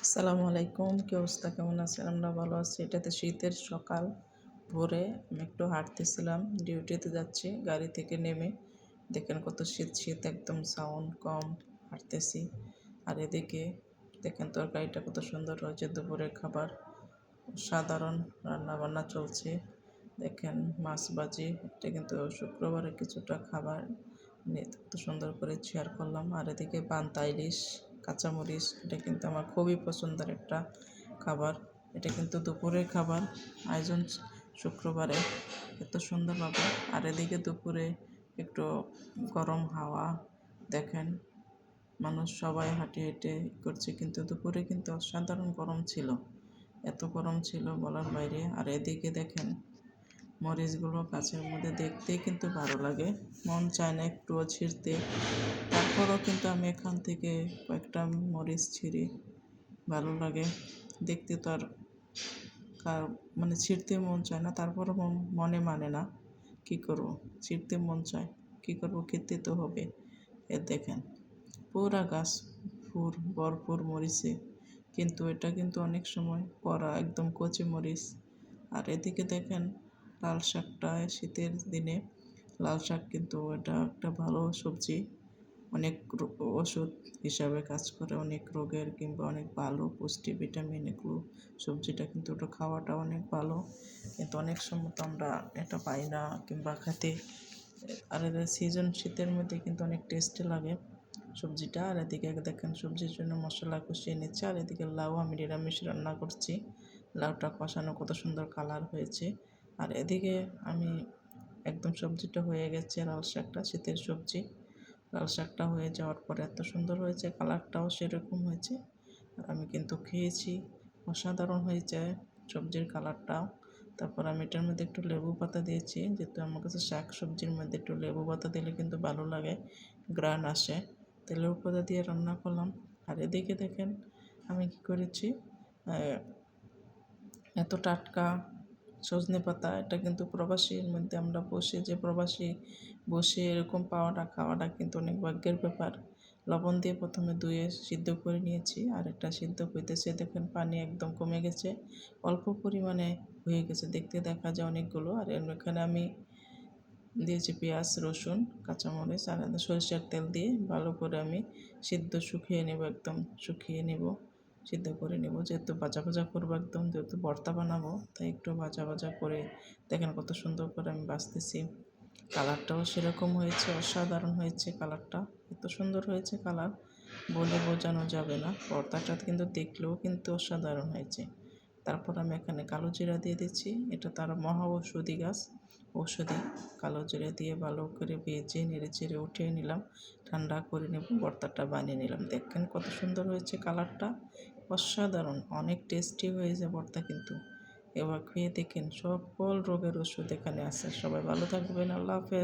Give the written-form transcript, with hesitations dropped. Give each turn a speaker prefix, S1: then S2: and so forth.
S1: আসসালামু আলাইকুম, কি অবস্থা, কেমন আছেন? আমরা ভালো আছি। এটাতে শীতের সকাল, ভোরে আমি একটু হাঁটতেছিলাম, ডিউটিতে যাচ্ছি। গাড়ি থেকে নেমে দেখেন কত শীত শীত, একদম সাউন্ড কম হাঁটতেছি। আর এদিকে দেখেন তরকারিটা কত সুন্দর হয়েছে, দুপুরের খাবার সাধারণ রান্না বান্না চলছে। দেখেন মাছ ভাজি, এটা কিন্তু শুক্রবারে কিছুটা খাবার নিয়ে এত সুন্দর করে শেয়ার করলাম। আর এদিকে পান্তা ইলিশ, কাঁচামরিচ, এটা কিন্তু আমার খুবই পছন্দের একটা খাবার। এটা কিন্তু দুপুরের খাবার আয়োজন শুক্রবারে এত সুন্দরভাবে। আর এদিকে দুপুরে একটু গরম হাওয়া, দেখেন মানুষ সবাই হাঁটে হেঁটে করছে, কিন্তু দুপুরে কিন্তু অসাধারণ গরম ছিল, এত গরম ছিল বলার বাইরে। আর এদিকে দেখেন মরিচগুলো গাছের মধ্যে দেখতেই কিন্তু ভালো লাগে, মন চায় না একটুও ছিঁড়তে। তারপরও কিন্তু আমি এখান থেকে কয়েকটা মরিচ ছিঁড়ি, ভালো লাগে দেখতে। তো আর মানে ছিঁড়তে মন চায় না, তারপরও মনে মানে না, কী করবো, ছিঁড়তে মন চায়, কী করবো, খেতে তো হবে। এ দেখেন পুরা গাছ ভরপুর মরিচে, কিন্তু এটা কিন্তু অনেক সময় পরা একদম কচি মরিচ। আর এদিকে দেখেন লাল শাকটা, শীতের দিনে লাল শাক কিন্তু এটা একটা ভালো সবজি, অনেক ওষুধ হিসাবে কাজ করে, অনেক রোগের কিংবা অনেক ভালো পুষ্টি ভিটামিন এগুলো, সবজিটা কিন্তু ওটা খাওয়াটা অনেক ভালো। কিন্তু অনেক সময় তো আমরা এটা পাই না কিংবা খেতে। আর এদের সিজন শীতের মধ্যে কিন্তু অনেক টেস্টি লাগে সবজিটা। আর এদিকে দেখেন সবজির জন্য মশলা কষিয়ে নিচ্ছে। আর এদিকে লাউ আমি নিরামিষ রান্না করছি, লাউটা কষানো কত সুন্দর কালার হয়েছে। আর এদিকে আমি একদম সবজিটা হয়ে গেছে, লাল শাকটা শীতের সবজি, লাল শাকটা হয়ে যাওয়ার পরে এত সুন্দর হয়েছে, কালারটাও সেরকম হয়েছে। আর আমি কিন্তু খেয়েছি, অসাধারণ হয়েছে সবজির কালারটাও। তারপর আমি এটার মধ্যে একটু লেবু পাতা দিয়েছি, যেহেতু আমার কাছে শাক সবজির মধ্যে একটু লেবু পাতা দিলে কিন্তু ভালো লাগে, গ্রান আসে, তো লেবু পাতা দিয়ে রান্না করলাম। আর এদিকে দেখেন আমি কি করেছি, এত টাটকা সজনে পাতা, এটা কিন্তু প্রবাসীর মধ্যে আমরা বসে, যে প্রবাসী বসে এরকম পাওয়াটা খাওয়াটা কিন্তু অনেক ভাগ্যের ব্যাপার। লবণ দিয়ে প্রথমে ধুয়ে সিদ্ধ করে নিয়েছি, আর এটা সিদ্ধ হইতেছে, দেখেন পানি একদম কমে গেছে, অল্প পরিমাণে হয়ে গেছে, দেখতে দেখা যায় অনেকগুলো। আর এখানে আমি দিয়েছি পেঁয়াজ, রসুন, কাঁচামরিচ আর সরিষার তেল দিয়ে ভালো করে আমি সিদ্ধ শুকিয়ে নেব, একদম শুকিয়ে নেব, সিদ্ধ করে নেব। যেহেতু ভাজা ভাজা করবো একদম, যেহেতু ভর্তা বানাবো, তাই একটু ভাজা ভাজা করে দেখেন কত সুন্দর করে আমি বাছতেছি। কালারটাও সেরকম হয়েছে, অসাধারণ হয়েছে কালারটা, এত সুন্দর হয়েছে কালার, বলে বোঝানো যাবে না। ভর্তাটা কিন্তু দেখলেও কিন্তু অসাধারণ হয়েছে। তারপর আমি এখানে কালো জিরা দিয়ে দিচ্ছি, এটা তার মহা ঔষধি গাছ, ঔষধি কালো জিরা দিয়ে ভালো করে ভেজে নেড়ে চেড়ে উঠিয়ে নিলাম, ঠান্ডা করে নেব, ভর্তাটা বানিয়ে নিলাম। দেখেন কত সুন্দর হয়েছে কালারটা, অসাধারণ, অনেক টেস্টি হয়েছে ভর্তা কিন্তু। এবার খেয়ে দেখেন, সকল রোগের ওষুধ এখানে আছে। সবাই ভালো থাকবেন, আল্লাহ হাফেজ।